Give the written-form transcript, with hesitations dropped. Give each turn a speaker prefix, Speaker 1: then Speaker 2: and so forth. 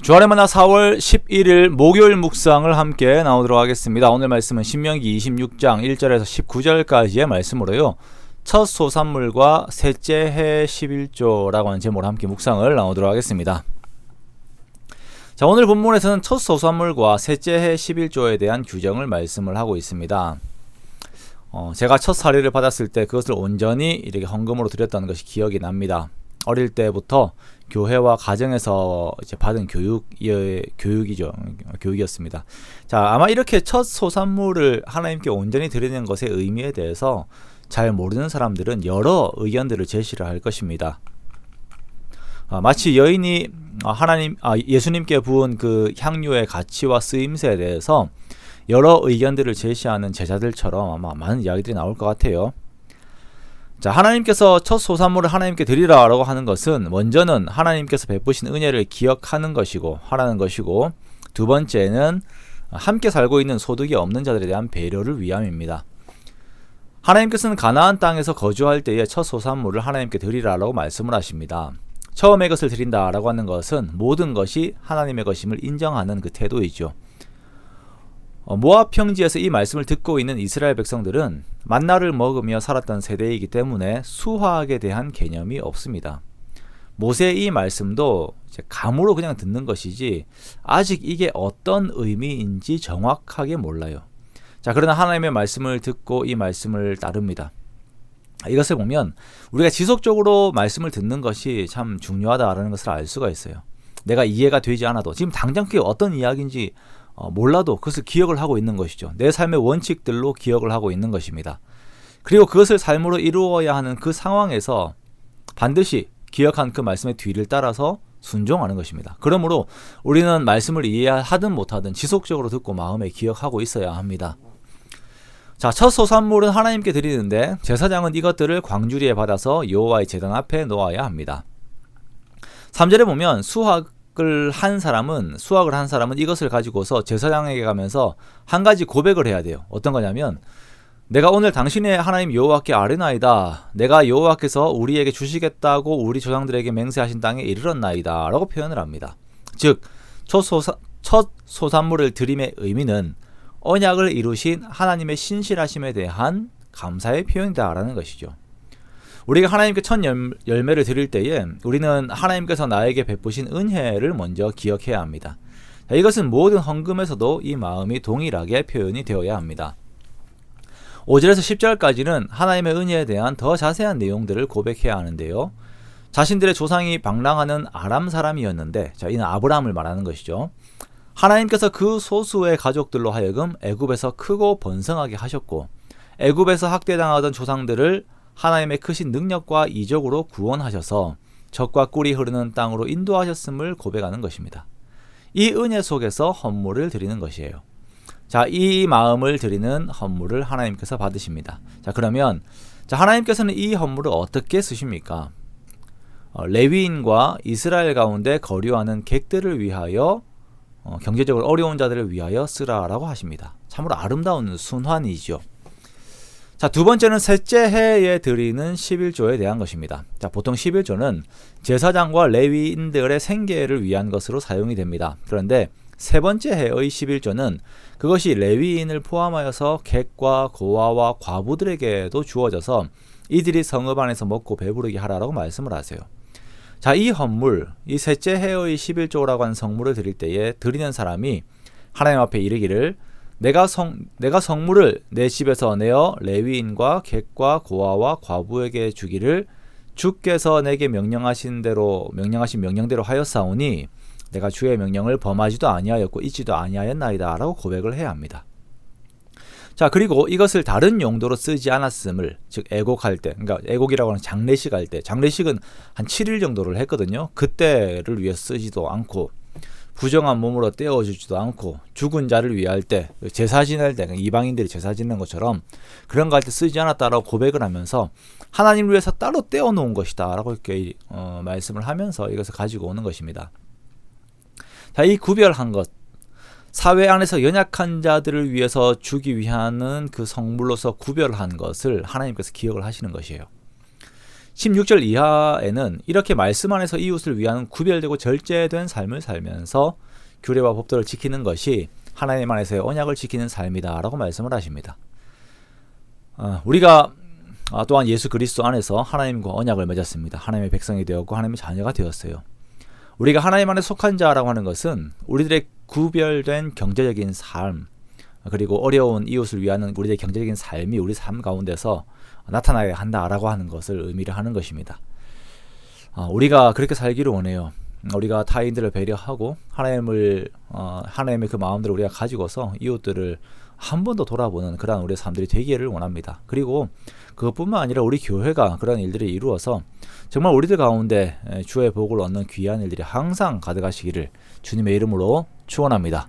Speaker 1: 주안의 만나 4월 11일 목요일 묵상을 함께 나오도록 하겠습니다. 오늘 말씀은 신명기 26장 1절에서 19절까지의 말씀으로요. 첫 소산물과 셋째 해 11조라고 하는 제목으로 함께 묵상을 나오도록 하겠습니다. 자, 오늘 본문에서는 첫 소산물과 셋째 해 11조에 대한 규정을 말씀을 하고 있습니다. 제가 첫 사례를 받았을 때 그것을 온전히 이렇게 헌금으로 드렸다는 것이 기억이 납니다. 어릴 때부터 교회와 가정에서 이제 받은 교육이었습니다. 자, 아마 이렇게 첫 소산물을 하나님께 온전히 드리는 것의 의미에 대해서 잘 모르는 사람들은 여러 의견들을 제시를 할 것입니다. 마치 여인이 예수님께 부은 그 향유의 가치와 쓰임새에 대해서 여러 의견들을 제시하는 제자들처럼 아마 많은 이야기들이 나올 것 같아요. 자, 하나님께서 첫 소산물을 하나님께 드리라라고 하는 것은 먼저는 하나님께서 베푸신 은혜를 기억하는 것이고 하라는 것이고, 두 번째는 함께 살고 있는 소득이 없는 자들에 대한 배려를 위함입니다. 하나님께서는 가나안 땅에서 거주할 때에 첫 소산물을 하나님께 드리라라고 말씀을 하십니다. 처음에 것을 드린다라고 하는 것은 모든 것이 하나님의 것임을 인정하는 그 태도이죠. 모압 평지에서 이 말씀을 듣고 있는 이스라엘 백성들은 만나를 먹으며 살았던 세대이기 때문에 수확에 대한 개념이 없습니다. 모세의 이 말씀도 이제 감으로 그냥 듣는 것이지 아직 이게 어떤 의미인지 정확하게 몰라요. 자, 그러나 하나님의 말씀을 듣고 이 말씀을 따릅니다. 이것을 보면 우리가 지속적으로 말씀을 듣는 것이 참 중요하다라는 것을 알 수가 있어요. 내가 이해가 되지 않아도 지금 당장 그게 어떤 이야기인지 몰라도 그것을 기억을 하고 있는 것이죠. 내 삶의 원칙들로 기억을 하고 있는 것입니다. 그리고 그것을 삶으로 이루어야 하는 그 상황에서 반드시 기억한 그 말씀의 뒤를 따라서 순종하는 것입니다. 그러므로 우리는 말씀을 이해하든 못하든 지속적으로 듣고 마음에 기억하고 있어야 합니다. 자, 첫 소산물은 하나님께 드리는데 제사장은 이것들을 광주리에 받아서 여호와의 제단 앞에 놓아야 합니다. 3절에 보면 수확을 한 사람은 이것을 가지고서 제사장에게 가면서 한 가지 고백을 해야 돼요. 어떤 거냐면, 내가 오늘 당신의 하나님 여호와께 아뢰나이다. 내가 여호와께서 우리에게 주시겠다고 우리 조상들에게 맹세하신 땅에 이르렀나이다 라고 표현을 합니다. 즉, 첫 소산물을 드림의 의미는 언약을 이루신 하나님의 신실하심에 대한 감사의 표현이다라는 것이죠. 우리가 하나님께 첫 열매를 드릴 때에 우리는 하나님께서 나에게 베푸신 은혜를 먼저 기억해야 합니다. 자, 이것은 모든 헌금에서도 이 마음이 동일하게 표현이 되어야 합니다. 5절에서 10절까지는 하나님의 은혜에 대한 더 자세한 내용들을 고백해야 하는데요. 자신들의 조상이 방랑하는 아람 사람이었는데, 자, 이는 아브라함을 말하는 것이죠. 하나님께서 그 소수의 가족들로 하여금 애굽에서 크고 번성하게 하셨고, 애굽에서 학대당하던 조상들을 하나님의 크신 능력과 이적으로 구원하셔서 젖과 꿀이 흐르는 땅으로 인도하셨음을 고백하는 것입니다. 이 은혜 속에서 헌물을 드리는 것이에요. 자, 이 마음을 드리는 헌물을 하나님께서 받으십니다. 자, 그러면 하나님께서는 이 헌물을 어떻게 쓰십니까? 레위인과 이스라엘 가운데 거류하는 객들을 위하여, 경제적으로 어려운 자들을 위하여 쓰라라고 하십니다. 참으로 아름다운 순환이죠. 자, 두 번째는 셋째 해에 드리는 11조에 대한 것입니다. 자, 보통 11조는 제사장과 레위인들의 생계를 위한 것으로 사용이 됩니다. 그런데 세 번째 해의 11조는 그것이 레위인을 포함하여서 객과 고아와 과부들에게도 주어져서 이들이 성읍 안에서 먹고 배부르게 하라라고 말씀을 하세요. 자, 이 헌물, 이 셋째 해의 11조라고 하는 성물을 드릴 때에 드리는 사람이 하나님 앞에 이르기를, 내가 성물을 내 집에서 내어 레위인과 객과 고아와 과부에게 주기를 주께서 내게 명령하신 명령대로 하였사오니 내가 주의 명령을 범하지도 아니하였고 잊지도 아니하였나이다 라고 고백을 해야 합니다. 자, 그리고 이것을 다른 용도로 쓰지 않았음을, 즉 애곡할 때, 그러니까 애곡이라고 하는 장례식 할 때, 장례식은 한 7일 정도를 했거든요. 그때를 위해 쓰지도 않고, 부정한 몸으로 떼어주지도 않고, 죽은 자를 위할 때, 제사 지낼 때, 이방인들이 제사 지내는 것처럼 그런 거 할 때 쓰지 않았다라고 고백을 하면서 하나님을 위해서 따로 떼어놓은 것이다 라고 이렇게 말씀을 하면서 이것을 가지고 오는 것입니다. 자, 이 구별한 것, 사회 안에서 연약한 자들을 위해서 주기 위한 그 성물로서 구별한 것을 하나님께서 기억을 하시는 것이에요. 16절 이하에는 이렇게 말씀 안에서 이웃을 위한 구별되고 절제된 삶을 살면서 규례와 법도를 지키는 것이 하나님 안에서의 언약을 지키는 삶이다 라고 말씀을 하십니다. 우리가 또한 예수 그리스도 안에서 하나님과 언약을 맺었습니다. 하나님의 백성이 되었고 하나님의 자녀가 되었어요. 우리가 하나님 안에 속한 자라고 하는 것은 우리들의 구별된 경제적인 삶, 그리고 어려운 이웃을 위하는 우리의 경제적인 삶이 우리 삶 가운데서 나타나야 한다라고 하는 것을 의미를 하는 것입니다. 우리가 그렇게 살기를 원해요. 우리가 타인들을 배려하고 하나님의 그 마음들을 우리가 가지고서 이웃들을 한 번 더 돌아보는 그러한 우리의 삶들이 되기를 원합니다. 그리고 그것뿐만 아니라 우리 교회가 그런 일들을 이루어서 정말 우리들 가운데 주의 복을 얻는 귀한 일들이 항상 가득하시기를 주님의 이름으로 축원합니다.